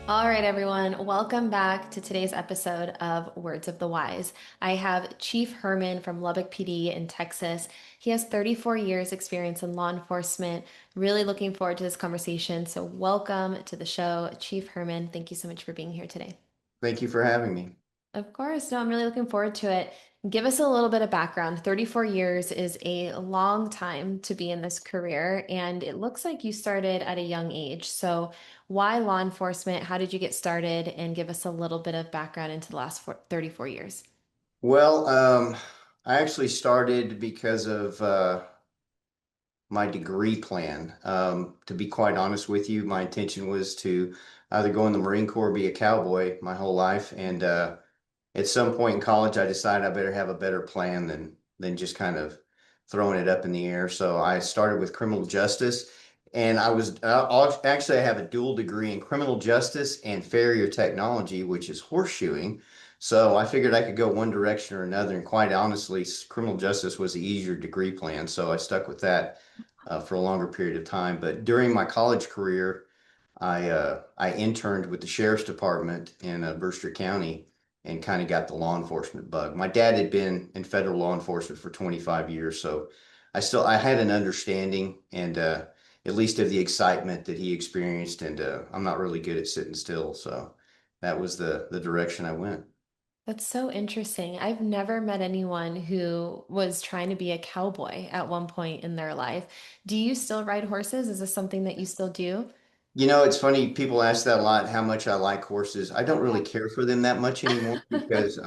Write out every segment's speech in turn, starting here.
All right, everyone, welcome back to today's episode of Words of the Wise. I have Chief Herman from Lubbock PD in Texas. He has 34 years experience in law enforcement. Really looking forward to this conversation. So welcome to the show, Chief Herman. Thank you so much for being here today. Thank you for having me. Of course. No, I'm really looking forward to it. Give us a little bit of background. 34 years is a long time to be in this career, and it looks like you started at a young age. So, why law enforcement? How did you get started? And give us a little bit of background into the last 34 years. Well, I actually started because of my degree plan. To be quite honest with you, my intention was to either go in the Marine Corps or be a cowboy my whole life. And at some point in college, I decided I better have a better plan than just kind of throwing it up in the air. So I started with criminal justice, and actually I have a dual degree in criminal justice and farrier technology, which is horseshoeing. So I figured I could go one direction or another, and quite honestly, criminal justice was the easier degree plan, so I stuck with that for a longer period of time. But during my college career, I interned with the sheriff's department in Brewster County and kind of got the law enforcement bug. My dad had been in federal law enforcement for 25 years, so I had an understanding and at least of the excitement that he experienced, and I'm not really good at sitting still, so that was the direction I went. That's so interesting. I've never met anyone who was trying to be a cowboy at one point in their life. Do you still ride horses? Is this something that you still do? You know, it's funny, people ask that a lot, how much I like horses. I don't really care for them that much anymore because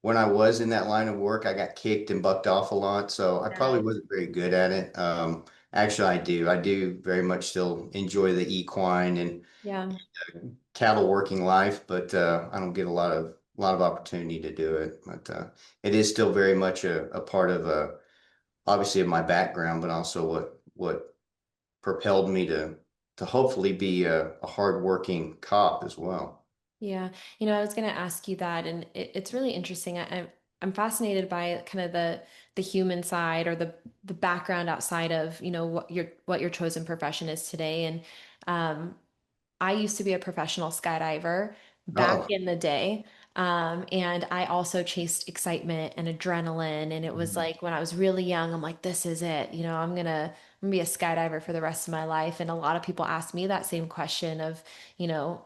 when I was in that line of work, I got kicked and bucked off a lot, so I Yeah. probably wasn't very good at it. Actually, I do. I do very much still enjoy the equine and Yeah. cattle working life, but I don't get a lot of opportunity to do it. But it is still very much a part of obviously of my background, but also what propelled me to hopefully be a hardworking cop as well. Yeah, I was going to ask you that, and it's really interesting. I'm fascinated by kind of the human side or the background outside of what your chosen profession is today. And um, I used to be a professional skydiver back Oh, in the day, and I also chased excitement and adrenaline. And it was mhm. like when I was really young, I'm like, this is it. I'm gonna be a skydiver for the rest of my life. And a lot of people ask me that same question of, you know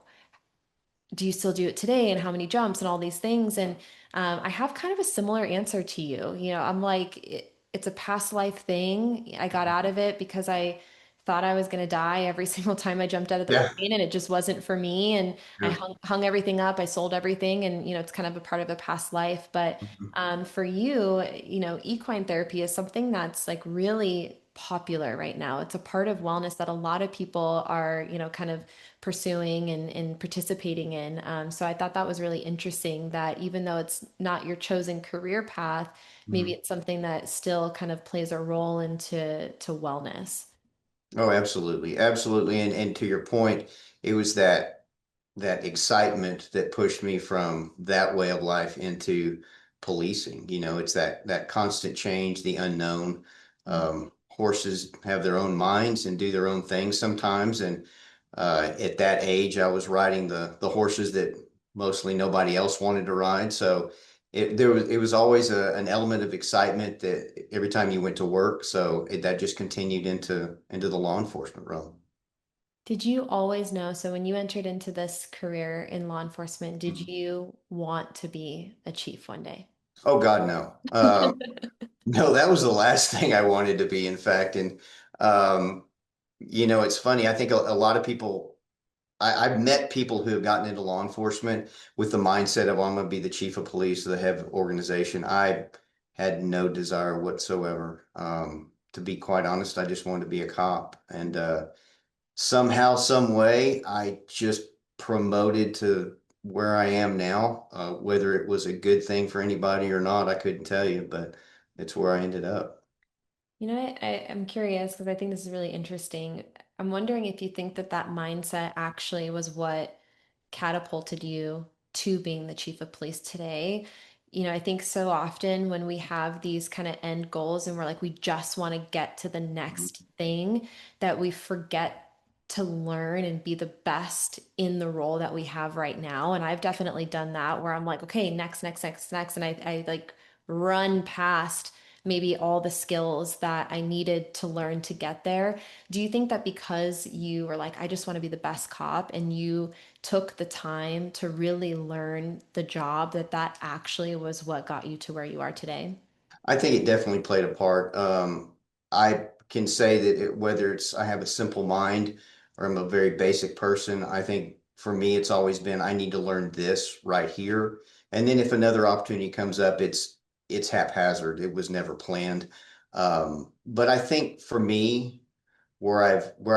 do you still do it today and how many jumps and all these things? And I have kind of a similar answer to you. I'm like, it's a past life thing. I got out of it because I thought I was going to die every single time I jumped out of the Yeah. plane, and it just wasn't for me. And I Yeah. hung everything up. I sold everything, and it's kind of a part of a past life. But Mhm. for you, equine therapy is something that's like really popular right now. It's a part of wellness that a lot of people are, kind of pursuing and participating in. So I thought that was really interesting that even though it's not your chosen career path, maybe Mhm. it's something that still kind of plays a role into wellness. Oh, absolutely. Absolutely. And to your point, it was that excitement that pushed me from that way of life into policing. You know, it's that constant change, the unknown. Horses have their own minds and do their own things sometimes. And at that age, I was riding the horses that mostly nobody else wanted to ride. So it was always an element of excitement that every time you went to work. So that just continued into the law enforcement realm. Did you always know? So when you entered into this career in law enforcement, did Mhm. you want to be a chief one day? Oh God, no. No, that was the last thing I wanted to be, in fact. And um, it's funny. I think a lot of people, I've met people who have gotten into law enforcement with the mindset of, I'm going to be the chief of police, the head of organization. I had no desire whatsoever. To be quite honest, I just wanted to be a cop. And somehow, some way, I just promoted to where I am now. Whether it was a good thing for anybody or not, I couldn't tell you, but it's where I ended up. I'm curious because I think this is really interesting. I'm wondering if you think that that mindset actually was what catapulted you to being the chief of police today. I think so often when we have these kind of end goals and we're like, we just want to get to the next thing, that we forget to learn and be the best in the role that we have right now. And I've definitely done that where I'm like, okay, next, next, next, next. And I like run past maybe all the skills that I needed to learn to get there. Do you think that because you were like, I just want to be the best cop and you took the time to really learn the job, that that actually was what got you to where you are today? I think it definitely played a part. I can say that whether it's I have a simple mind or I'm a very basic person, I think for me it's always been I need to learn this right here. And then if another opportunity comes up, it's haphazard. It was never planned. But I think for me, where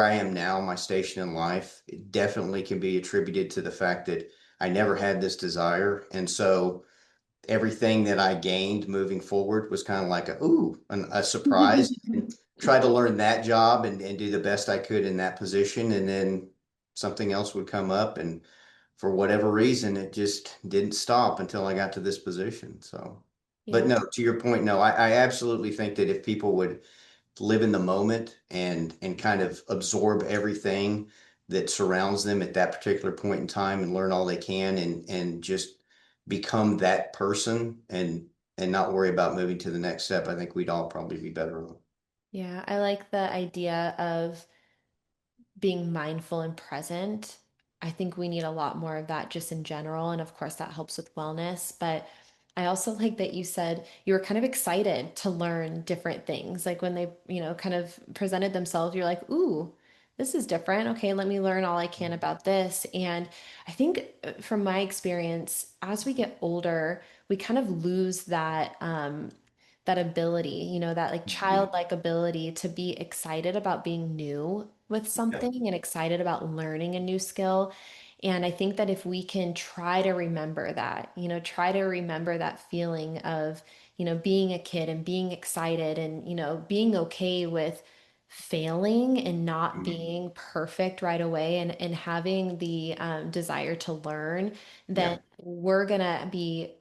I am now, my station in life, it definitely can be attributed to the fact that I never had this desire. And so everything that I gained moving forward was kind of like a surprise, and try to learn that job and do the best I could in that position. And then something else would come up. And for whatever reason, it just didn't stop until I got to this position. So, but Yeah. no, to your point, no, I absolutely think that if people would live in the moment and kind of absorb everything that surrounds them at that particular point in time and learn all they can and just become that person and not worry about moving to the next step, I think we'd all probably be better off. Yeah, I like the idea of being mindful and present. I think we need a lot more of that just in general. And of course, that helps with wellness. But I also like that you said you were kind of excited to learn different things. Like when they, kind of presented themselves, you're like, ooh, this is different. Okay, let me learn all I can about this. And I think from my experience, as we get older, we kind of lose that ability, that like Mhm. childlike ability to be excited about being new with something and excited about learning a new skill. And I think that if we can try to remember that, try to remember that feeling of, being a kid and being excited and, being okay with failing and not Mhm. being perfect right away and having the desire to learn, then Yeah. we're going to be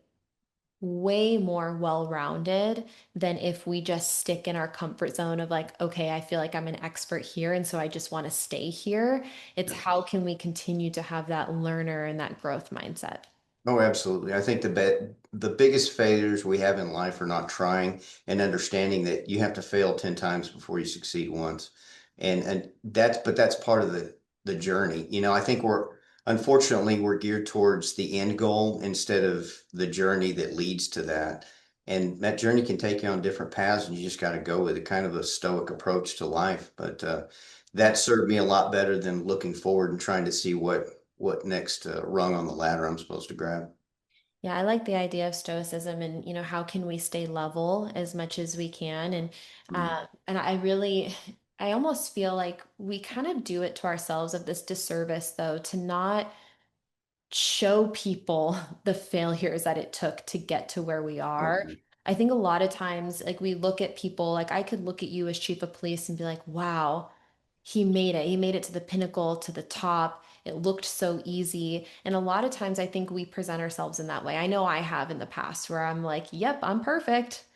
way more well-rounded than if we just stick in our comfort zone of like, okay, I feel like I'm an expert here, and so I just want to stay here. It's Yeah. how can we continue to have that learner and that growth mindset? Oh, absolutely. I think the biggest failures we have in life are not trying and understanding that you have to fail 10 times before you succeed once. And that's part of the journey. I think unfortunately we're geared towards the end goal instead of the journey that leads to that. And that journey can take you on different paths and you just got to go with it, kind of a stoic approach to life. But that served me a lot better than looking forward and trying to see what next rung on the ladder I'm supposed to grab. Yeah, I like the idea of stoicism and, how can we stay level as much as we can? Mhm. And I really, I almost feel like we kind of do it to ourselves of this disservice, though, to not show people the failures that it took to get to where we Oh, are. yeah. I think a lot of times, like we look at people, like I could look at you as chief of police and be like, wow, he made it. He made it to the pinnacle, to the top. It looked so easy. And a lot of times I think we present ourselves in that way. I know I have in the past where I'm like, yep, I'm perfect.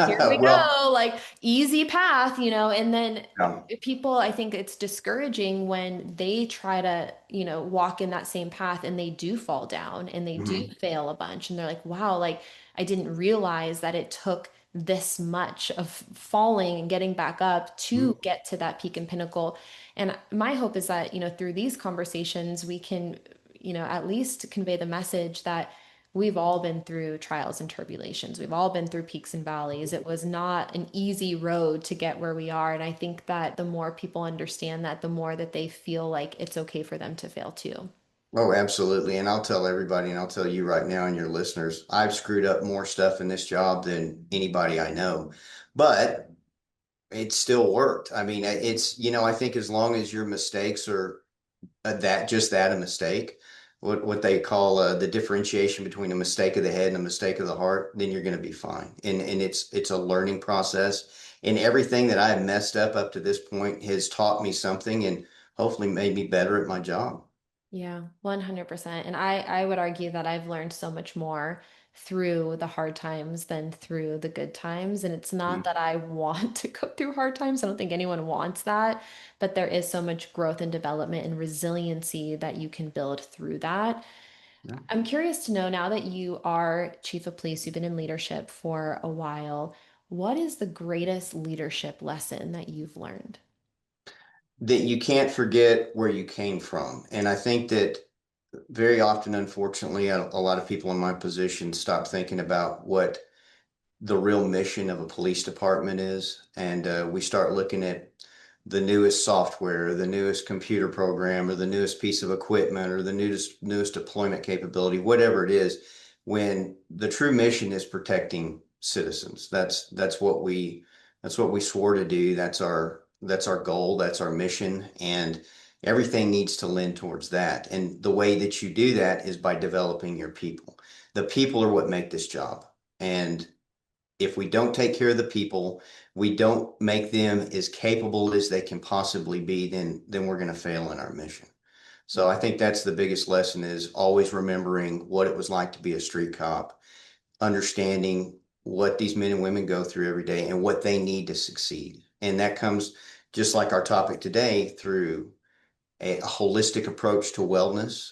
Here we Well, go, like easy path, and then yeah. people, I think it's discouraging when they try to, walk in that same path and they do fall down and they do Mhm. fail a bunch and they're like, wow, like I didn't realize that it took this much of falling and getting back up to Mhm. get to that peak and pinnacle. And my hope is that, through these conversations, we can, at least convey the message that we've all been through trials and tribulations. We've all been through peaks and valleys. It was not an easy road to get where we are. And I think that the more people understand that, the more that they feel like it's okay for them to fail too. Oh, absolutely. And I'll tell everybody, and I'll tell you right now and your listeners, I've screwed up more stuff in this job than anybody I know, but it still worked. I mean, I think as long as your mistakes are that a mistake, what they call the differentiation between a mistake of the head and a mistake of the heart, then you're going to be fine. And it's a learning process. And everything that I've messed up to this point has taught me something and hopefully made me better at my job. Yeah, 100%. And I would argue that I've learned so much more through the hard times than through the good times. And it's not that I want to go through hard times. I don't think anyone wants that, but there is so much growth and development and resiliency that you can build through that. Yeah. I'm curious to know now that you are chief of police, you've been in leadership for a while, what is the greatest leadership lesson that you've learned? That you can't forget where you came from. And I think that very often, unfortunately, a lot of people in my position stop thinking about what the real mission of a police department is. And we start looking at the newest software, the newest computer program, or the newest piece of equipment, or the newest deployment capability, whatever it is, when the true mission is protecting citizens. That's what we swore to do. That's our goal. That's our mission. And everything needs to lend towards that. And the way that you do that is by developing your people. The people are what make this job. And if we don't take care of the people, we don't make them as capable as they can possibly be, then we're going to fail in our mission. So I think that's the biggest lesson is always remembering what it was like to be a street cop, understanding what these men and women go through every day and what they need to succeed. And that comes just like our topic today through a holistic approach to wellness,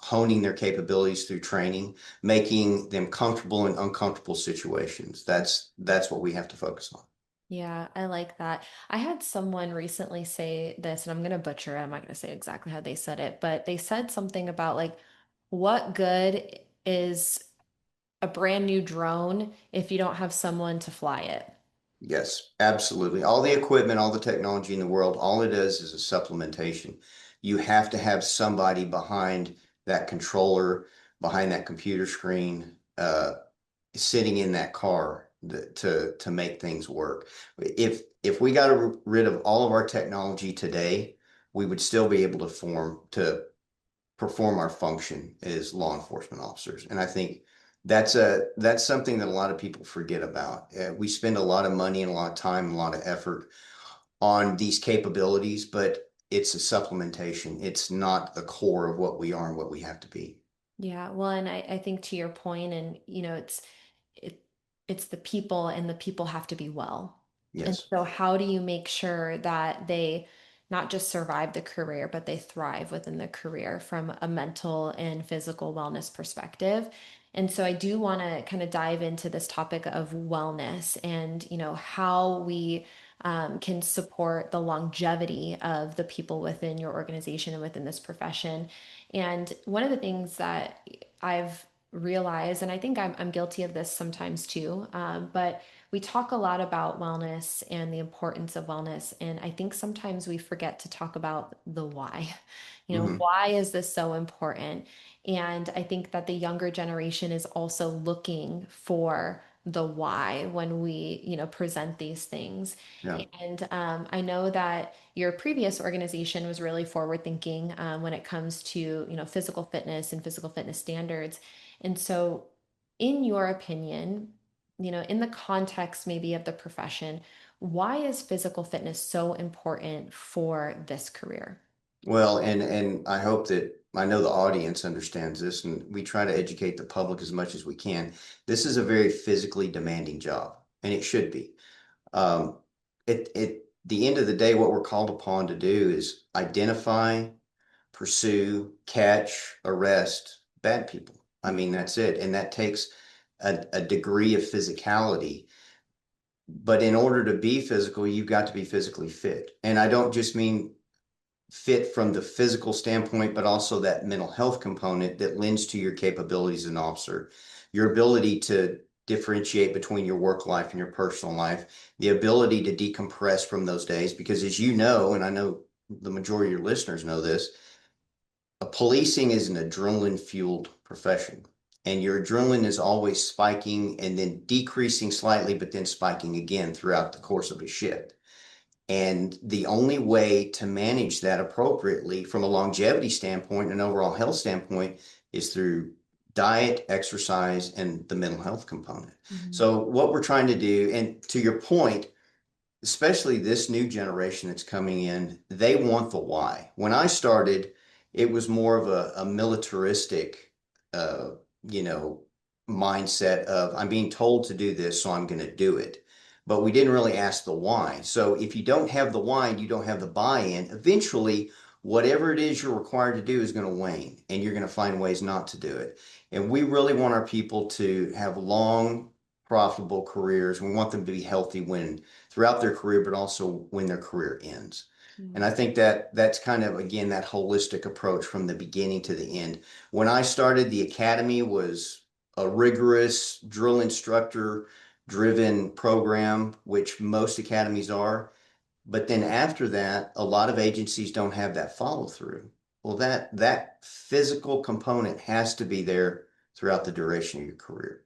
honing their capabilities through training, making them comfortable in uncomfortable situations. That's what we have to focus on. Yeah, I like that. I had someone recently say this, and I'm going to butcher it. I'm not going to say exactly how they said it, but they said something about like, what good is a brand new drone if you don't have someone to fly it? Yes, absolutely. All the equipment, all the technology in the world, all it is a supplementation. You have to have somebody behind that controller, behind that computer screen, sitting in that car to make things work. If we got rid of all of our technology today, we would still be able to perform our function as law enforcement officers. And I think that's something that a lot of people forget about. We spend a lot of money and a lot of time and a lot of effort on these capabilities, but it's a supplementation. It's not the core of what we are and what we have to be. Yeah, well, and I think to your point, and it it's the people, and the people have to be well. And Yes. so how do you make sure that they not just survive the career, but they thrive within the career from a mental and physical wellness perspective? And so I do want to kind of dive into this topic of wellness and, how we can support the longevity of the people within your organization and within this profession. And one of the things that I've realized, and I think I'm guilty of this sometimes too, but we talk a lot about wellness and the importance of wellness. And I think sometimes we forget to talk about the why. Hmm. Why is this so important? And I think that the younger generation is also looking for the why when we, present these things. Yeah. And I know that your previous organization was really forward thinking when it comes to, physical fitness and physical fitness standards. And so, in your opinion, in the context maybe of the profession, why is physical fitness so important for this career? Well, and I hope that I know the audience understands this, and we try to educate the public as much as we can. This is a very physically demanding job, and it should be. Um, at the end of the day, what we're called upon to do is identify, pursue, catch, arrest bad people. I mean, that's it, and that takes a degree of physicality. But in order to be physical, you've got to be physically fit, and I don't just mean fit from the physical standpoint, but also that mental health component that lends to your capabilities as an officer, your ability to differentiate between your work life and your personal life, the ability to decompress from those days. Because as you know, and I know the majority of your listeners know this, policing is an adrenaline fueled profession. And your adrenaline is always spiking and then decreasing slightly, but then spiking again throughout the course of a shift. And the only way to manage that appropriately from a longevity standpoint and overall health standpoint is through diet, exercise, and the mental health component. Mhm. So, what we're trying to do, and to your point, especially this new generation that's coming in, they want the why. When I started, it was more of a militaristic, uh, you know, mindset of I'm being told to do this, so I'm going to do it. But we didn't really ask the why. So if you don't have the why and you don't have the buy-in, eventually whatever it is you're required to do is going to wane and you're going to find ways not to do it. And we really want our people to have long, profitable careers. We want them to be healthy when throughout their career, but also when their career ends. And I Mm. think that that's kind of, again, that holistic approach from the beginning to the end. When I started, the academy was a rigorous drill instructor driven program, which most academies are. But then after that, a lot of agencies don't have that follow through. Well, that physical component has to be there throughout the duration of your career.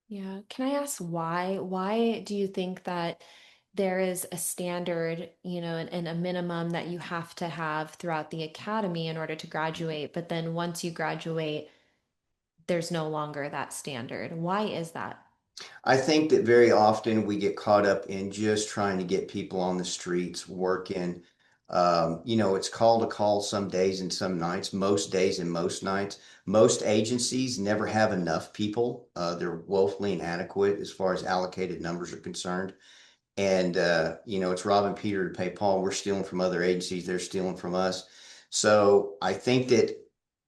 Yeah. Can I ask why? Why do you think that there is a standard, and a minimum that you have to have throughout the academy in order to graduate, but then once you graduate, there's no longer that standard? Why is that? I think that very often we get caught up in just trying to get people on the streets working. It's call to call some days and some nights, most days and most nights. Most agencies never have enough people. They're woefully inadequate as far as allocated numbers are concerned. And it's robbing Peter to pay Paul. We're stealing from other agencies, they're stealing from us. So I think that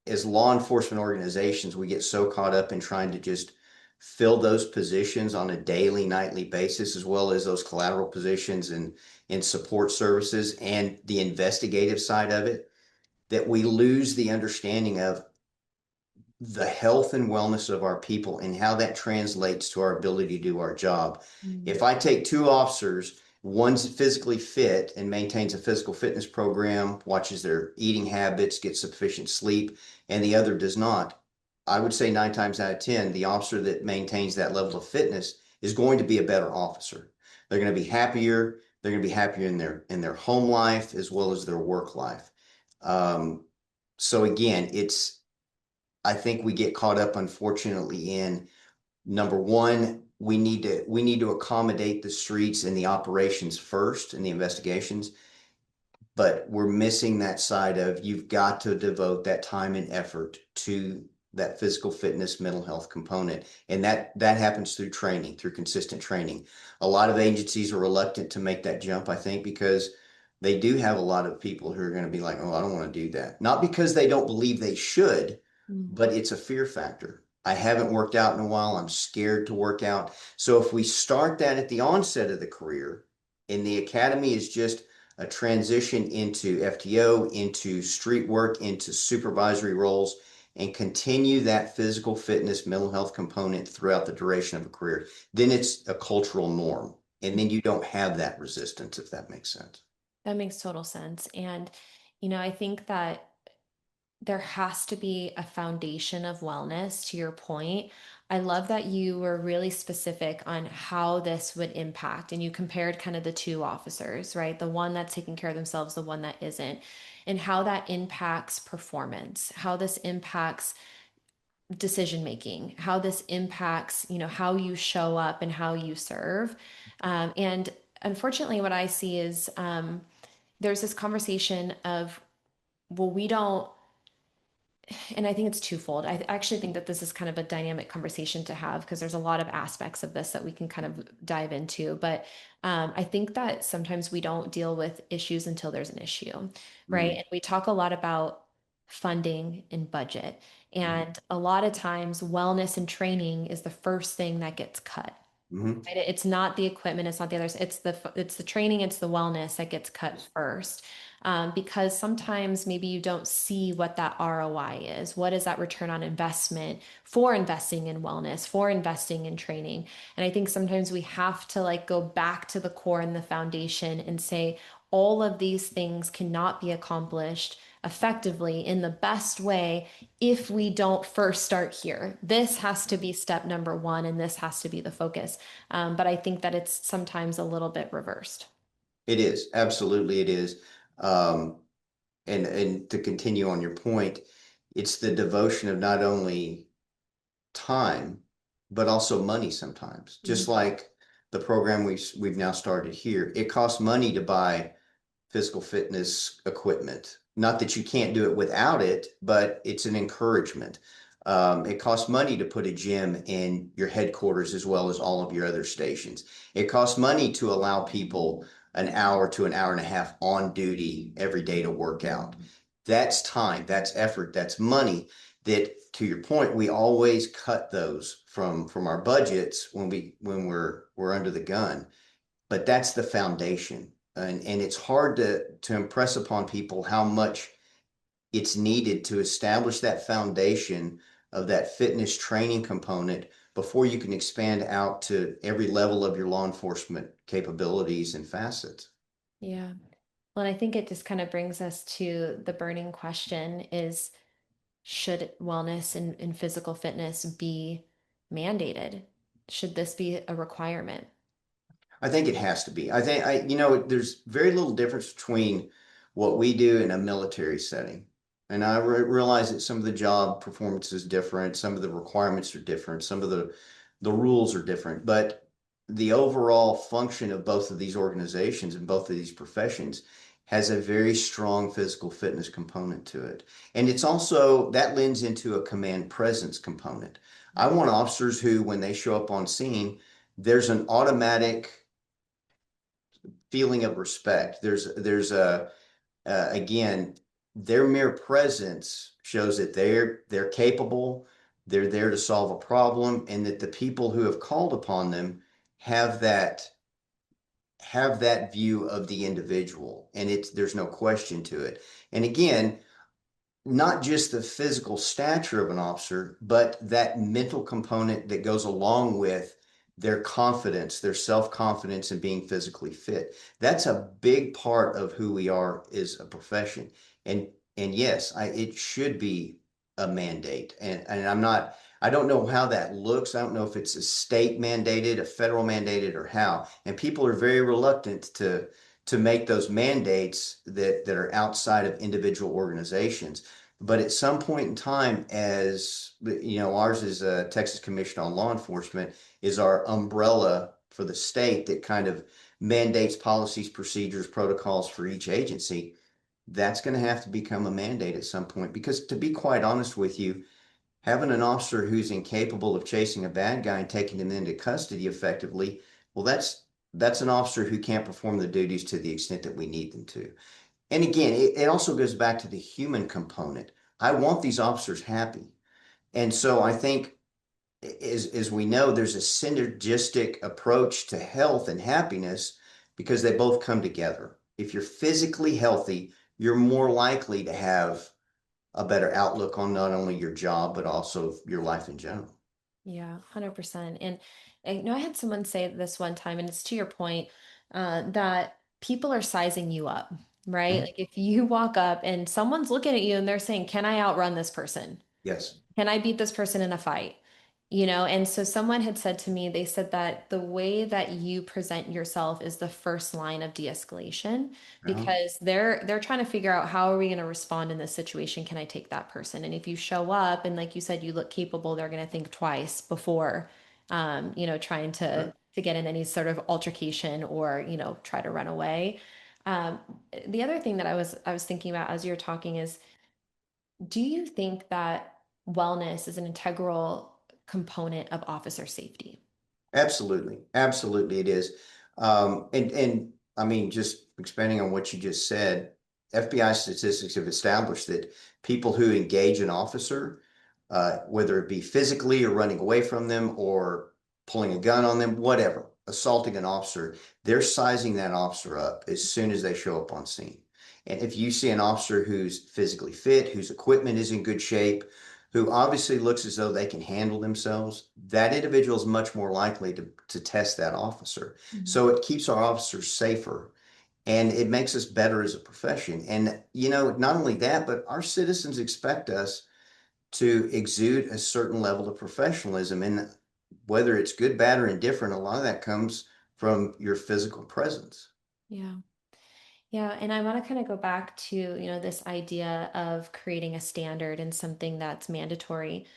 as law enforcement organizations, we get so caught up in trying to just fill those positions on a daily, nightly basis, as well as those collateral positions and in support services and the investigative side of it, that we lose the understanding of the health and wellness of our people and how that translates to our ability to do our job. Mm. If I take two officers, one's physically fit and maintains a physical fitness program, watches their eating habits, gets sufficient sleep, and the other does not, I would say 9 times out of 10, the officer that maintains that level of fitness is going to be a better officer. They're going to be happier. They're going to be happier in their home life as well as their work life. Um, so again, I think we get caught up, unfortunately, in number one, we need to accommodate the streets and the operations first and the investigations, but we're missing that side of you've got to devote that time and effort to that physical fitness, mental health component. And that happens through training, through consistent training. A lot of agencies are reluctant to make that jump, I think, because they do have a lot of people who are going to be like, oh, I don't want to do that. Not because they don't believe they should, Mm. but it's a fear factor. I haven't worked out in a while. I'm scared to work out. So if we start that at the onset of the career, and the academy is just a transition into FTO, into street work, into supervisory roles, and continue that physical fitness, mental health component throughout the duration of a career, then it's a cultural norm. And then you don't have that resistance, if that makes sense. That makes total sense. And, I think that there has to be a foundation of wellness, to your point. I love that you were really specific on how this would impact, and you compared kind of the two officers, right? The one that's taking care of themselves, the one that isn't, and how that impacts performance, how this impacts decision making, how this impacts, how you show up and how you serve. And unfortunately, what I see is there's this conversation of, well, we don't, and I think it's twofold. I actually think that this is kind of a dynamic conversation to have because there's a lot of aspects of this that we can kind of dive into. But I think that sometimes we don't deal with issues until there's an issue, right? Mm-hmm. And we talk a lot about funding and budget. And a lot of times, wellness and training is the first thing that gets cut. Mm-hmm. Right? It's not the equipment, it's not the others, it's the training, it's the wellness that gets cut first. Because sometimes maybe you don't see what that ROI is. What is that return on investment for investing in wellness, for investing in training? And I think sometimes we have to like go back to the core and the foundation and say all of these things cannot be accomplished effectively in the best way if we don't first start here. This has to be step number one, and this has to be the focus. But I think that it's sometimes a little bit reversed. It is. Absolutely, it is. Um, and to continue on your point, it's the devotion of not only time, but also money sometimes. Just Mhm. like the program we've now started here, it costs money to buy physical fitness equipment. Not that you can't do it without it, but it's an encouragement. It costs money to put a gym in your headquarters as well as all of your other stations. It costs money to allow people an hour to an hour and a half on duty every day to work out. That's time, that's effort, that's money that, to your point, we always cut those from our budgets when we're under the gun. But that's the foundation. And it's hard to impress upon people how much it's needed to establish that foundation of that fitness training component before you can expand out to every level of your law enforcement capabilities and facets. Yeah. Well, and I think it just kind of brings us to the burning question is should wellness and physical fitness be mandated? Should this be a requirement? I think it has to be. There's very little difference between what we do in a military setting. And I realize that some of the job performance is different, some of the requirements are different, some of the rules are different, but the overall function of both of these organizations and both of these professions has a very strong physical fitness component to it. And it's also that lends into a command presence component. I want officers who, when they show up on scene, there's an automatic feeling of respect. Again, their mere presence shows that they're capable, they're there to solve a problem, and that the people who have called upon them have that have that view of the individual, and it's there's no question to it. And again, not just the physical stature of an officer, but that mental component that goes along with their confidence, their self-confidence in being physically fit. That's a big part of who we are as a profession. And and yes, it should be a mandate. And I don't know how that looks. I don't know if it's a state mandated, a federal mandated, or how. And people are very reluctant to make those mandates that are outside of individual organizations. But at some point in time, as you know, ours is a Texas Commission on Law Enforcement, is our umbrella for the state that kind of mandates policies, procedures, protocols for each agency. That's going to have to become a mandate at some point. Because to be quite honest with you, having an officer who's incapable of chasing a bad guy and taking him into custody effectively, well, that's an officer who can't perform the duties to the extent that we need them to. And again, it also goes back to the human component. I want these officers happy. And so I think, as we know, there's a synergistic approach to health and happiness because they both come together. If you're physically healthy, you're more likely to have a better outlook on not only your job, but also your life in general. Yeah, 100%. And I know I had someone say this one time, and it's to your point, that people are sizing you up, right? Mhm. Like if you walk up and someone's looking at you and they're saying, "Can I outrun this person? Yes. Can I beat this person in a fight?" And so someone had said to me, they said that the way that you present yourself is the first line of de-escalation Well, because they're trying to figure out how are we going to respond in this situation? Can I take that person? And if you show up and like you said, you look capable, they're going to think twice before trying sure. to get in any sort of altercation or, try to run away. Um, the other thing that I was thinking about as you're talking is do you think that wellness is an integral component of officer safety? Absolutely. Absolutely it is. And I mean, just expanding on what you just said, FBI statistics have established that people who engage an officer, whether it be physically or running away from them or pulling a gun on them, whatever, assaulting an officer, they're sizing that officer up as soon as they show up on scene. And if you see an officer who's physically fit, whose equipment is in good shape, who obviously looks as though they can handle themselves, that individual is much more likely to test that officer. Mhm. So it keeps our officers safer and it makes us better as a profession. And, not only that, but our citizens expect us to exude a certain level of professionalism. And whether it's good, bad, or indifferent, a lot of that comes from your physical presence. Yeah. Yeah. And I want to kind of go back to, this idea of creating a standard and something that's mandatory.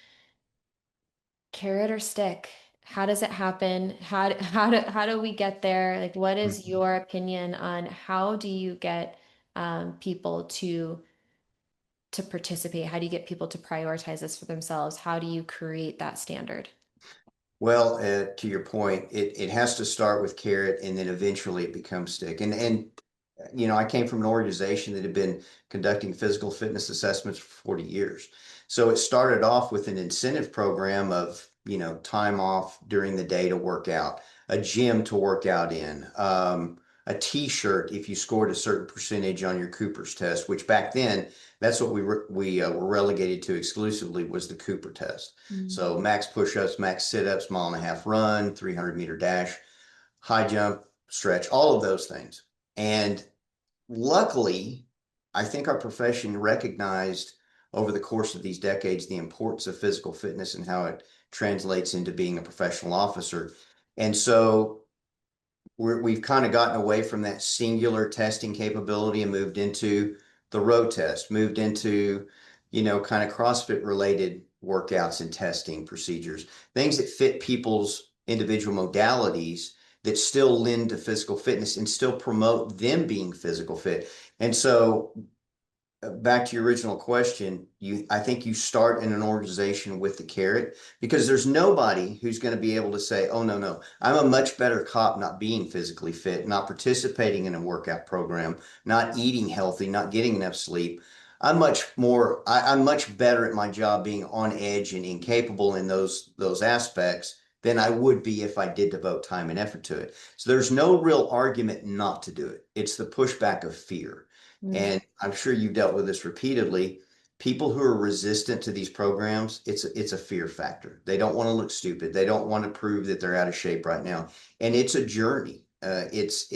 Carrot or stick? How does it happen? How do we get there? Like, what is Mhm. your opinion on how do you get people to participate? How do you get people to prioritize this for themselves? How do you create that standard? Well, to your point, it has to start with carrot and then eventually it becomes stick. I came from an organization that had been conducting physical fitness assessments for 40 years. So it started off with an incentive program of, time off during the day to work out, a gym to work out in, a t-shirt if you scored a certain percentage on your Cooper's test, which back then that's what we were relegated to exclusively was the Cooper test. Mm. So max push-ups, max sit-ups, mile and a half run, 300-meter dash, high jump, stretch, all of those things. And luckily, I think our profession recognized over the course of these decades the importance of physical fitness and how it translates into being a professional officer. And so we've kind of gotten away from that singular testing capability and moved into the road test, moved into, kind of CrossFit related workouts and testing procedures, things that fit people's individual modalities that still lend to physical fitness and still promote them being physical fit. And so back to your original question, I think you start in an organization with the carrot because there's nobody who's going to be able to say, "Oh no, I'm a much better cop not being physically fit, not participating in a workout program, not eating healthy, not getting enough sleep. I'm much better at my job being on edge and incapable in those aspects than I would be if I did devote time and effort to it." So there's no real argument not to do it. It's the pushback of fear. Mm. And I'm sure you've dealt with this repeatedly. People who are resistant to these programs, it's a fear factor. They don't want to look stupid. They don't want to prove that they're out of shape right now. And it's a journey. It's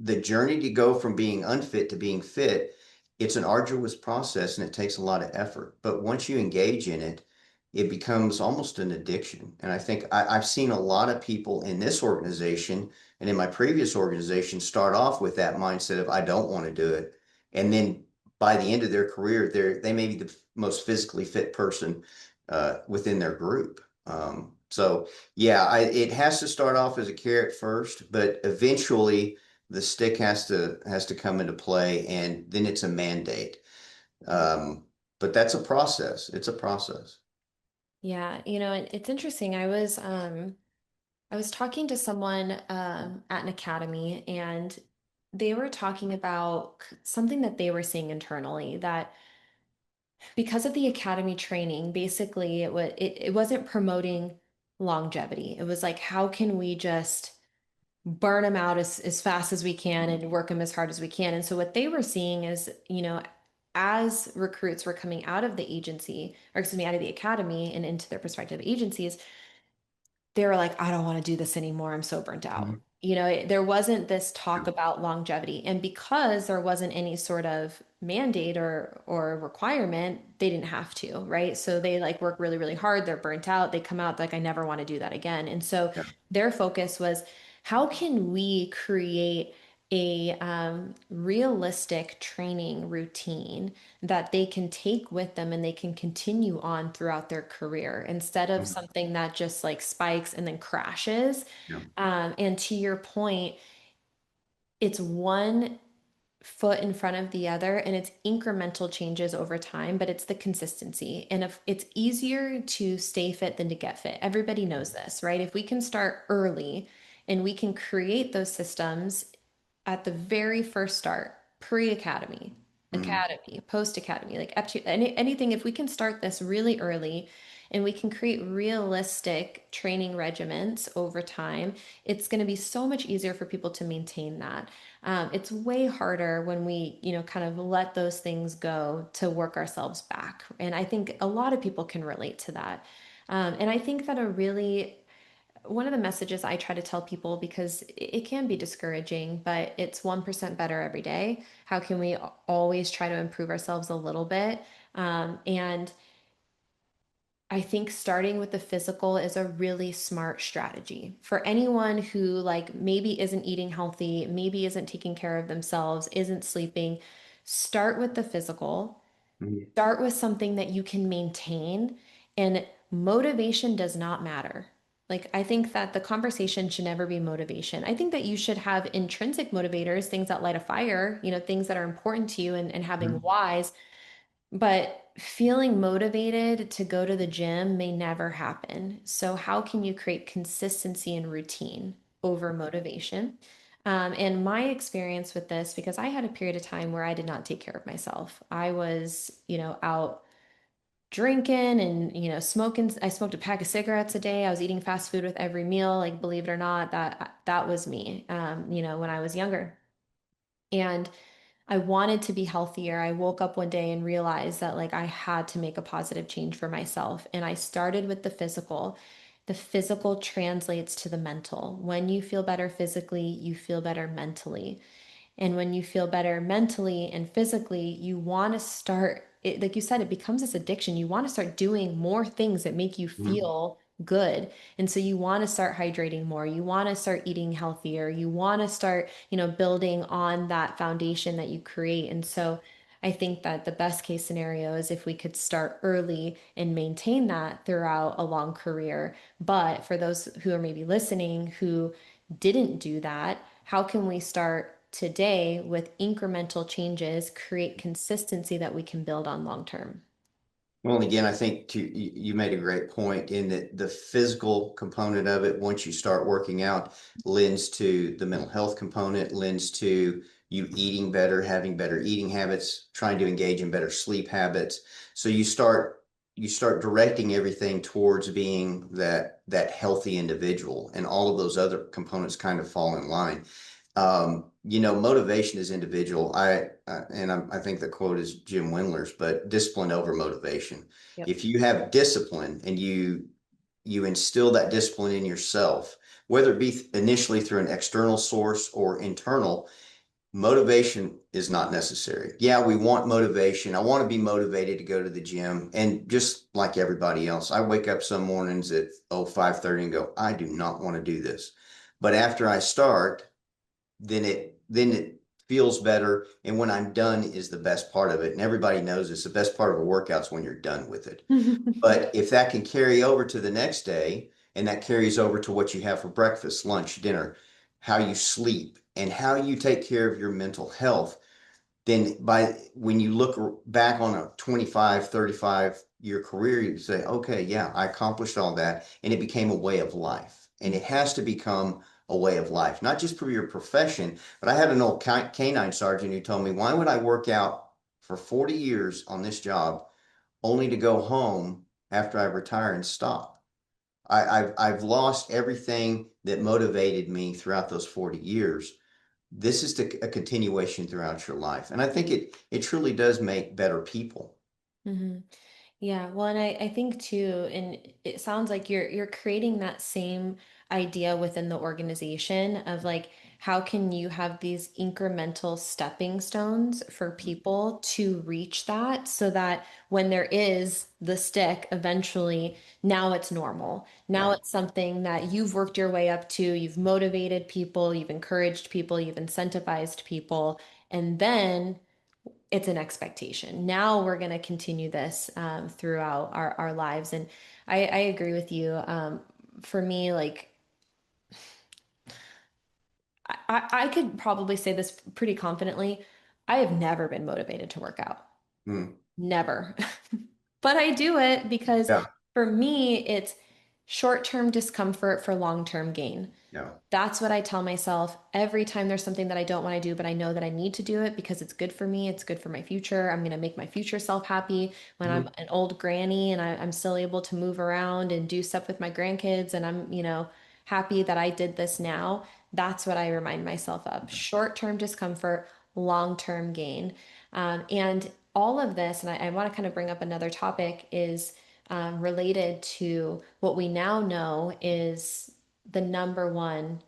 the journey to go from being unfit to being fit. It's an arduous process and it takes a lot of effort. But once you engage in it, it becomes almost an addiction. And I think I've seen a lot of people in this organization and in my previous organization start off with that mindset of I don't want to do it, and then by the end of their career, they may be the most physically fit person within their group. So yeah, it has to start off as a carrot first, but eventually the stick has to come into play, and then it's a mandate. Um, but that's a process. It's a process. Yeah, it's interesting. I was talking to someone at an academy, and they were talking about something that they were seeing internally that because of the academy training, basically it wasn't promoting longevity. It was like, how can we just burn them out as fast as we can and work them as hard as we can? And so what they were seeing is, as recruits were coming out of the agency, or excuse me, out of the academy and into their prospective agencies, they were like, I don't want to do this anymore. I'm so burnt out. Mhm. There wasn't this talk about longevity. And because there wasn't any sort of mandate or requirement, they didn't have to, right? So they like work really, really hard. They're burnt out. They come out like, I never want to do that again. And so Yeah. their focus was, how can we create a realistic training routine that they can take with them and they can continue on throughout their career instead of Mhm. something that just like spikes and then crashes. Yeah. And to your point, it's one foot in front of the other and it's incremental changes over time, but it's the consistency. And if it's easier to stay fit than to get fit, everybody knows this, right? If we can start early and we can create those systems at the very first start, pre-academy, Mhm. academy, post-academy, like anything, if we can start this really early and we can create realistic training regiments over time, it's going to be so much easier for people to maintain that. It's way harder when we, kind of let those things go to work ourselves back. And I think a lot of people can relate to that. And I think that one of the messages I try to tell people, because it can be discouraging, but it's 1% better every day. How can we always try to improve ourselves a little bit? And I think starting with the physical is a really smart strategy for anyone who like maybe isn't eating healthy, maybe isn't taking care of themselves, isn't sleeping. Start with the physical. Mhm. Start with something that you can maintain, and motivation does not matter. Like, I think that the conversation should never be motivation. I think that you should have intrinsic motivators, things that light a fire, things that are important to you and having Mhm. whys. But feeling motivated to go to the gym may never happen. So, how can you create consistency and routine over motivation? And my experience with this, because I had a period of time where I did not take care of myself. I was, out drinking and, smoking. I smoked a pack of cigarettes a day. I was eating fast food with every meal. Like, believe it or not, that was me, when I was younger. And I wanted to be healthier. I woke up one day and realized that like I had to make a positive change for myself. And I started with the physical. The physical translates to the mental. When you feel better physically, you feel better mentally. And when you feel better mentally and physically, you want to start it, like you said, it becomes this addiction. You want to start doing more things that make you Mhm. feel good. And so you want to start hydrating more. You want to start eating healthier. You want to start, building on that foundation that you create. And so I think that the best case scenario is if we could start early and maintain that throughout a long career. But for those who are maybe listening who didn't do that, how can we start today with incremental changes, create consistency that we can build on long term? Well, and again, I think you made a great point in that the physical component of it, once you start working out, lends to the mental health component, lends to you eating better, having better eating habits, trying to engage in better sleep habits. So you start directing everything towards being that healthy individual, and all of those other components kind of fall in line. Motivation is individual. I think the quote is Jim Wendler's, but discipline over motivation. Yep. If you have discipline and you instill that discipline in yourself, whether it be initially through an external source or internal, motivation is not necessary. Yeah, we want motivation. I want to be motivated to go to the gym. And just like everybody else, I wake up some mornings at 5:30 and go, I do not want to do this. But after I start, then it feels better. And when I'm done is the best part of it. And everybody knows it's the best part of a workout's when you're done with it. But if that can carry over to the next day, and that carries over to what you have for breakfast, lunch, dinner, how you sleep, and how you take care of your mental health, then by when you look back on a 25, 35-year career, you say, okay, yeah, I accomplished all that. And it became a way of life. And it has to become a way of life, not just for your profession. But I had an old canine sergeant who told me, why would I work out for 40 years on this job only to go home after I retire and stop? I've lost everything that motivated me throughout those 40 years. This is a continuation throughout your life. And I think it truly does make better people. Mhm. Yeah, well, and I think too, and it sounds like you're creating that same idea within the organization of like how can you have these incremental stepping stones for people to reach that so that when there is the stick, eventually now it's normal. Now Yeah. it's something that you've worked your way up to, you've motivated people, you've encouraged people, you've incentivized people, and then it's an expectation. Now we're going to continue this throughout our lives. And I agree with you. For me, like, I could probably say this pretty confidently. I have never been motivated to work out. Mm. Never. But I do it because Yeah. for me, it's short-term discomfort for long-term gain. Yeah. That's what I tell myself every time there's something that I don't want to do, but I know that I need to do it because it's good for me. It's good for my future. I'm going to make my future self happy when I'm Mhm. an old granny and I'm still able to move around and do stuff with my grandkids. And I'm, happy that I did this now. That's what I remind myself of. Short-term discomfort, long-term gain. And all of this, and I want to kind of bring up another topic, is related to what we now know is the number one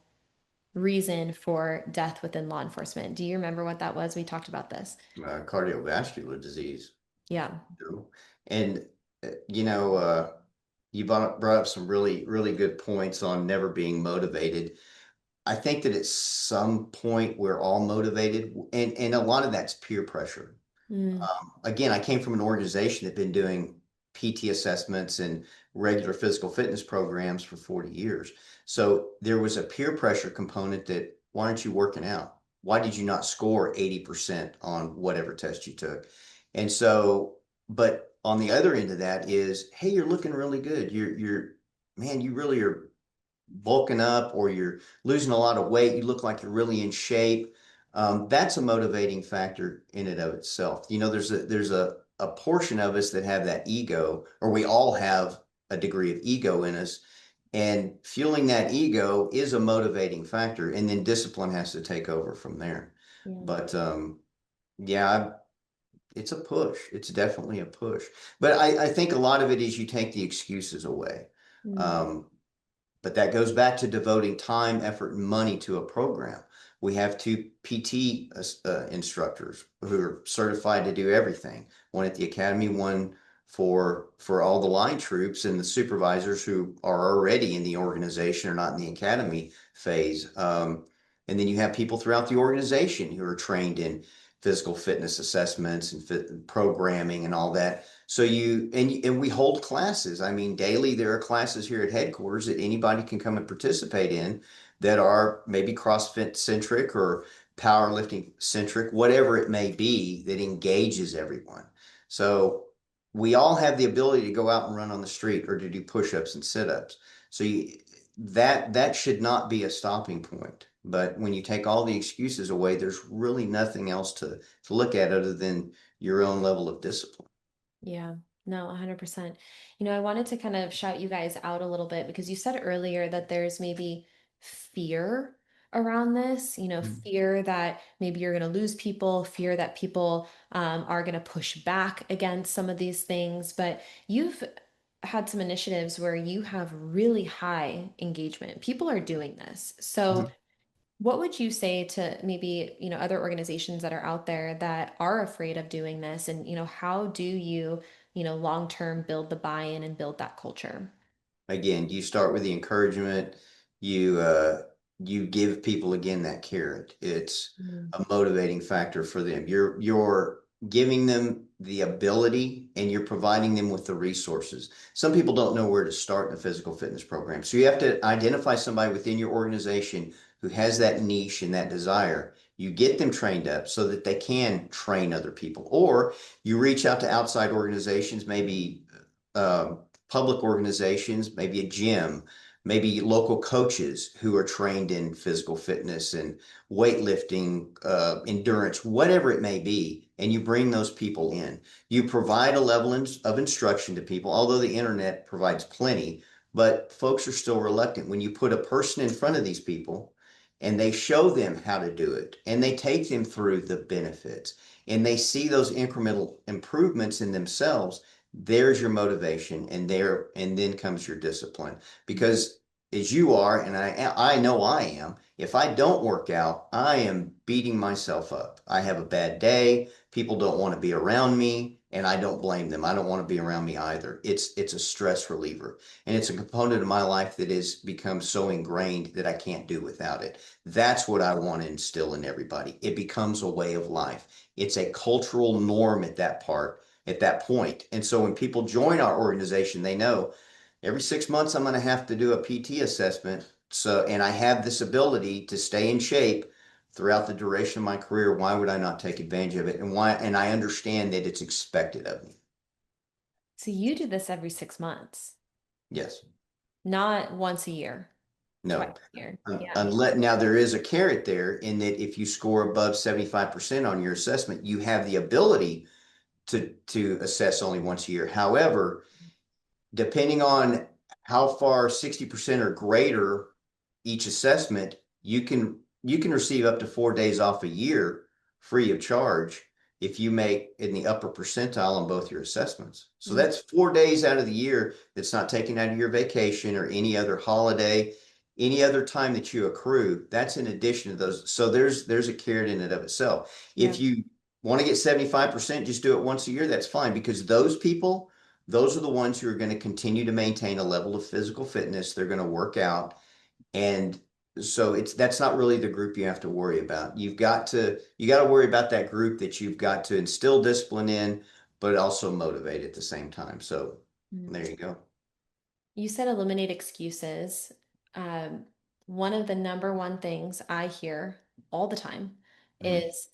reason for death within law enforcement. Do you remember what that was? We talked about this. Cardiovascular disease. Yeah. You know? And, you brought up some really, really good points on never being motivated. I think that at some point we're all motivated, and a lot of that's peer pressure. Mm, Again, I came from an organization that had been doing PT assessments and regular physical fitness programs for 40 years. So there was a peer pressure component that why aren't you working out? Why did you not score 80% on whatever test you took? And so but on the other end of that is, hey, you're looking really good. Man, you really are bulking up, or you're losing a lot of weight. You look like you're really in shape. That's a motivating factor in and of itself. There's a portion of us that have that ego, or we all have a degree of ego in us, and fueling that ego is a motivating factor, and then discipline has to take over from there. Yeah. But yeah, it's a push. It's definitely a push. But I think a lot of it is you take the excuses away. Mm. Um, but that goes back to devoting time, effort, and money to a program. We have two PT instructors who are certified to do everything. One at the academy, one for all the line troops, and the supervisors who are already in the organization or not in the academy phase. And then you have people throughout the organization who are trained in physical fitness assessments and programming and all that. So and we hold classes. I mean, daily there are classes here at headquarters that anybody can come and participate in that are maybe CrossFit centric or powerlifting centric, whatever it may be, that engages everyone. So we all have the ability to go out and run on the street or to do push-ups and sit-ups. So that should not be a stopping point. But when you take all the excuses away, there's really nothing else to look at other than your own level of discipline. Yeah, no, 100%. I wanted to kind of shout you guys out a little bit because you said earlier that there's maybe fear around this, fear that maybe you're going to lose people, fear that people are going to push back against some of these things. But you've had some initiatives where you have really high engagement. People are doing this. So, Mhm. what would you say to maybe, other organizations that are out there that are afraid of doing this? And, how do you, long term build the buy-in and build that culture? Again, you start with the encouragement. You give people again that carrot. It's Mm. a motivating factor for them. You're giving them the ability, and you're providing them with the resources. Some people don't know where to start in a physical fitness program. So you have to identify somebody within your organization who has that niche and that desire. You get them trained up so that they can train other people, or you reach out to outside organizations, maybe public organizations, maybe a gym, maybe local coaches who are trained in physical fitness and weightlifting, endurance, whatever it may be, and you bring those people in. You provide a level of instruction to people, although the internet provides plenty, but folks are still reluctant. When you put a person in front of these people and they show them how to do it, and they take them through the benefits, and they see those incremental improvements in themselves, there's your motivation, and then comes your discipline. Because as you are, and I know I am, if I don't work out, I am beating myself up. I have a bad day, people don't want to be around me, and I don't blame them. I don't want to be around me either. It's a stress reliever, and it's a component of my life that has become so ingrained that I can't do without it. That's what I want to instill in everybody. It becomes a way of life. It's a cultural norm at that point. And so when people join our organization, they know every 6 months I'm going to have to do a PT assessment. So, and I have this ability to stay in shape throughout the duration of my career. Why would I not take advantage of it? And why? And I understand that it's expected of me. So you do this every 6 months, Yes. not once a year, twice No. a year. Yeah. Unless now there is a carrot there in that if you score above 75% on your assessment, you have the ability to assess only once a year. However, depending on how far 60% or greater each assessment, you can receive up to 4 days off a year free of charge if you make in the upper percentile on both your assessments. So Mm. that's 4 days out of the year that's not taken out of your vacation or any other holiday, any other time that you accrue. That's in addition to those. So there's a carrot in it of itself. Yeah. If you want to get 75%, just do it once a year. That's fine, because those are the ones who are going to continue to maintain a level of physical fitness. They're going to work out. And so that's not really the group you have to worry about. You got to worry about that group that you've got to instill discipline in, but also motivate at the same time. So Mm. there you go. You said eliminate excuses. Um, One of the number one things I hear all the time Mhm. is,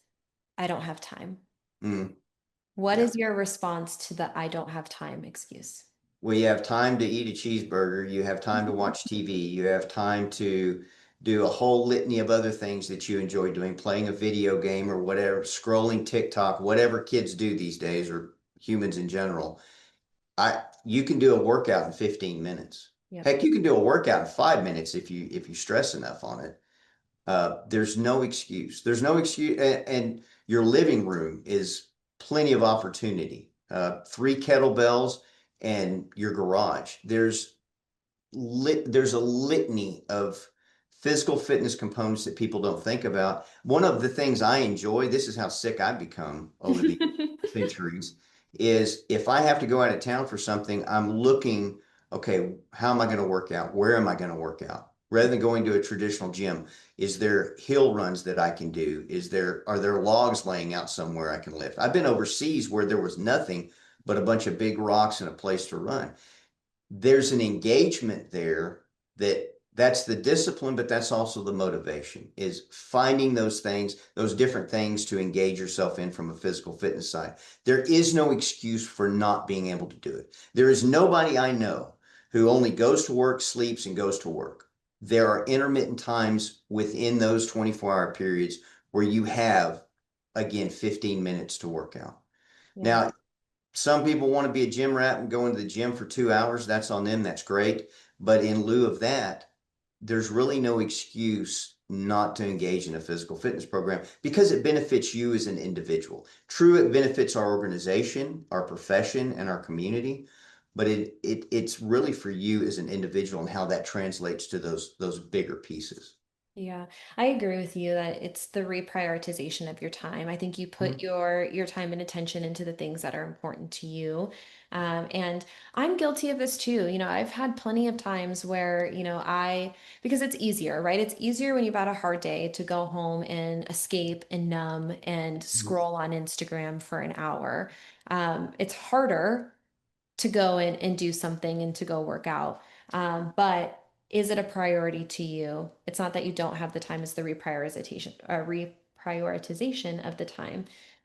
I don't have time. Mhm. What Yeah. is your response to the I don't have time excuse? Well, you have time to eat a cheeseburger, you have time to watch TV, you have time to do a whole litany of other things that you enjoy doing, playing a video game or whatever, scrolling TikTok, whatever kids do these days or humans in general. You can do a workout in 15 minutes. Yep. Heck, you can do a workout in 5 minutes if you stress enough on it. There's no excuse. There's no excuse, and your living room is plenty of opportunity. Three kettlebells and your garage. There's a litany of physical fitness components that people don't think about. One of the things I enjoy, this is how sick I've become over the centuries, is if I have to go out of town for something, I'm looking, okay, how am I going to work out? Where am I going to work out? Rather than going to a traditional gym, is there hill runs that I can do? Are there logs laying out somewhere I can lift? I've been overseas where there was nothing but a bunch of big rocks and a place to run. There's an engagement there that's the discipline, but that's also the motivation is finding those things, those different things to engage yourself in from a physical fitness side. There is no excuse for not being able to do it. There is nobody I know who only goes to work, sleeps, and goes to work. There are intermittent times within those 24-hour periods where you have, again, 15 minutes to work out. Yeah. Now, some people want to be a gym rat and go into the gym for 2 hours. That's on them. That's great. But in lieu of that, there's really no excuse not to engage in a physical fitness program because it benefits you as an individual. True, it benefits our organization, our profession, and our community, but it's really for you as an individual and how that translates to those bigger pieces. Yeah, I agree with you that it's the reprioritization of your time. I think you put Mhm. your time and attention into the things that are important to you. And I'm guilty of this too. I've had plenty of times where, because it's easier, right? It's easier when you've had a hard day to go home and escape and numb and scroll on Instagram for an hour. It's harder to go and do something and to go work out. But is it a priority to you? It's not that you don't have the time, it's the reprioritization of the time.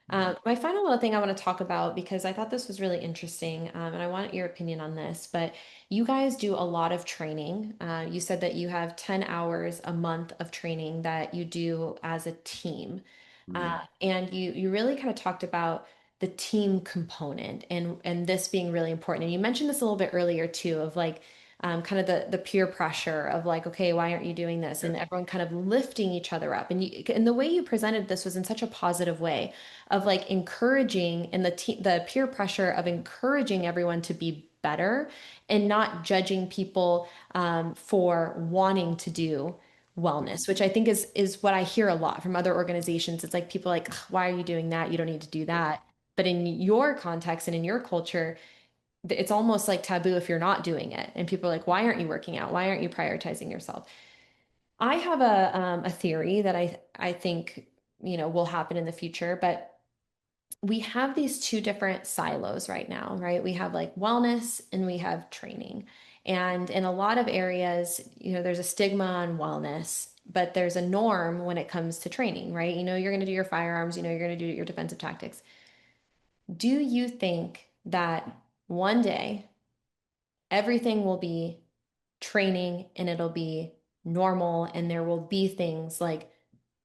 My final little thing I want to talk about because I thought this was really interesting, and I want your opinion on this. But you guys do a lot of training. You said that you have 10 hours a month of training that you do as a team. Mhm. And you really kind of talked about the team component and this being really important. And you mentioned this a little bit earlier too, of like kind of the peer pressure of like, okay, why aren't you doing this? Yeah. And everyone kind of lifting each other up. And the way you presented this was in such a positive way of like encouraging and the peer pressure of encouraging everyone to be better and not judging people for wanting to do wellness, which I think is what I hear a lot from other organizations. It's like people like, "Ugh, why are you doing that? You don't need to do that." But in your context and in your culture, it's almost like taboo if you're not doing it. And people are like, why aren't you working out? Why aren't you prioritizing yourself? I have a theory that I think, will happen in the future, but we have these two different silos right now, right? We have like wellness and we have training. And in a lot of areas, there's a stigma on wellness, but there's a norm when it comes to training, right? You're going to do your firearms, you're going to do your defensive tactics. Do you think that one day everything will be training and it'll be normal and there will be things like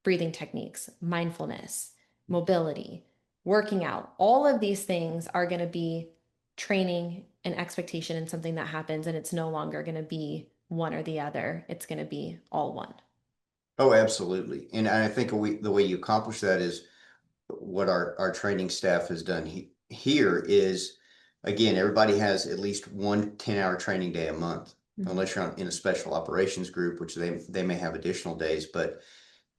breathing techniques, mindfulness, mobility, working out? All of these things are going to be training and expectation and something that happens, and it's no longer going to be one or the other. It's going to be all one. Oh, absolutely. And I think the way you accomplish that is what our training staff has done here is, again, everybody has at least one 10-hour training day a month, Mhm. unless you're in a special operations group, which they may have additional days. But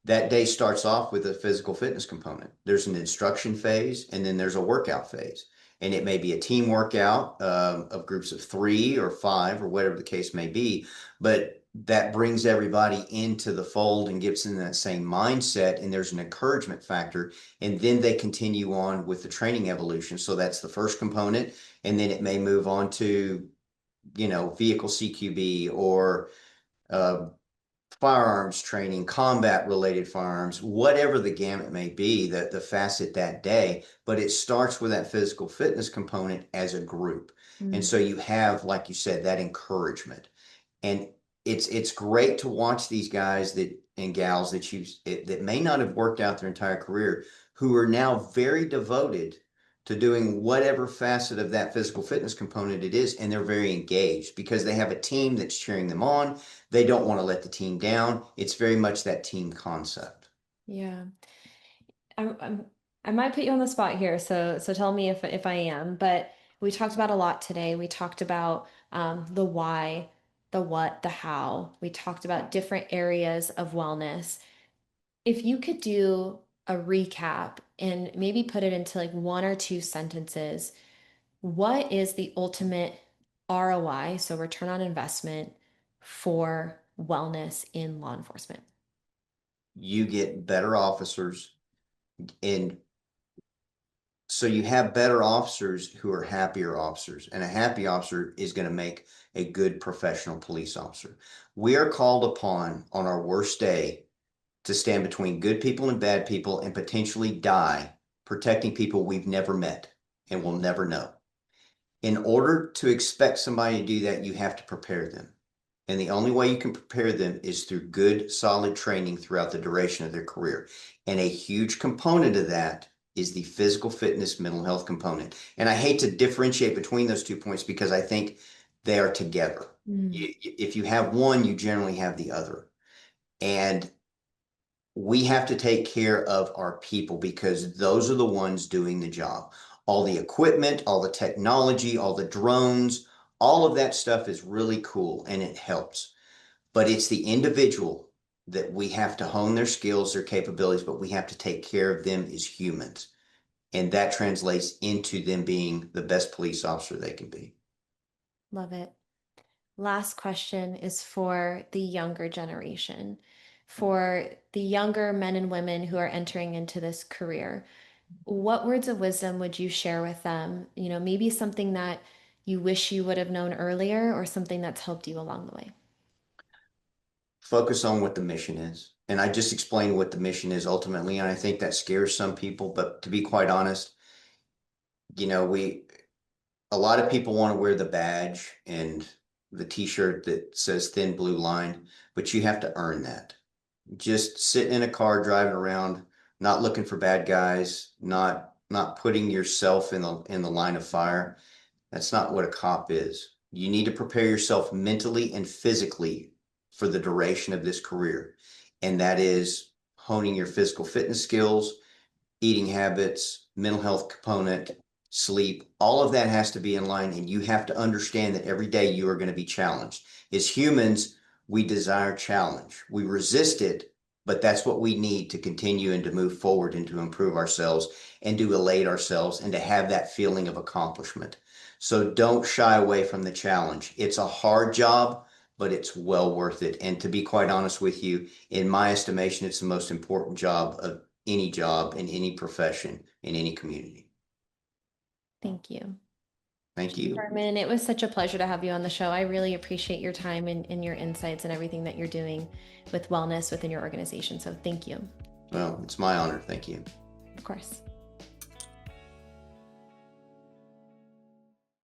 that day starts off with a physical fitness component. There's an instruction phase, and then there's a workout phase. And it may be a team workout of groups of 3 or 5 or whatever the case may be. But that brings everybody into the fold and gets in that same mindset. And there's an encouragement factor. And then they continue on with the training evolution. So that's the first component. And then it may move on to, vehicle CQB or uh, firearms training, combat related firearms, whatever the gamut may be, the facet that day, but it starts with that physical fitness component as a group. And Mm. so you have, like you said, that encouragement. And it's great to watch these guys that and gals that may not have worked out their entire career, who are now very devoted to doing whatever facet of that physical fitness component it is, and they're very engaged because they have a team that's cheering them on. They don't want to let the team down. It's very much that team concept. Yeah. I'm I might put you on the spot here, so tell me if I am. But we talked about a lot today. We talked about the why, the what, the how. We talked about different areas of wellness. If you could do a recap and maybe put it into like one or two sentences, what is the ultimate ROI, so return on investment, for wellness in law enforcement? You get better officers, and so you have better officers who are happier officers, and a happy officer is going to make a good professional police officer. We are called upon on our worst day to stand between good people and bad people and potentially die protecting people we've never met and will never know. In order to expect somebody to do that, you have to prepare them. And the only way you can prepare them is through good, solid training throughout the duration of their career. And a huge component of that is the physical fitness, mental health component. And I hate to differentiate between those 2 points because I think they are together. Mm. If you have one, you generally have the other. And we have to take care of our people because those are the ones doing the job. All the equipment, all the technology, all the drones, all of that stuff is really cool and it helps. But it's the individual that we have to hone their skills, their capabilities, but we have to take care of them as humans. And that translates into them being the best police officer they can be. Love it. Last question is for the younger generation, for the younger men and women who are entering into this career. What words of wisdom would you share with them? Maybe something that you wish you would have known earlier or something that's helped you along the way. Focus on what the mission is. And I just explained what the mission is ultimately. And I think that scares some people. But to be quite honest, we a lot of people want to wear the badge and the t-shirt that says thin blue line, but you have to earn that. Just sitting in a car driving around, not looking for bad guys, not putting yourself in the line of fire. That's not what a cop is. You need to prepare yourself mentally and physically for the duration of this career. And that is honing your physical fitness skills, eating habits, mental health component, sleep, all of that has to be in line. And you have to understand that every day you are going to be challenged. As humans, we desire challenge. We resist it, but that's what we need to continue and to move forward and to improve ourselves and to elate ourselves and to have that feeling of accomplishment. So don't shy away from the challenge. It's a hard job, but it's well worth it. And to be quite honest with you, in my estimation, it's the most important job in any profession in any community. Thank you. Thank you. Herman, it was such a pleasure to have you on the show. I really appreciate your time and your insights and everything that you're doing with wellness within your organization. So thank you. Well, it's my honor. Thank you. Of course.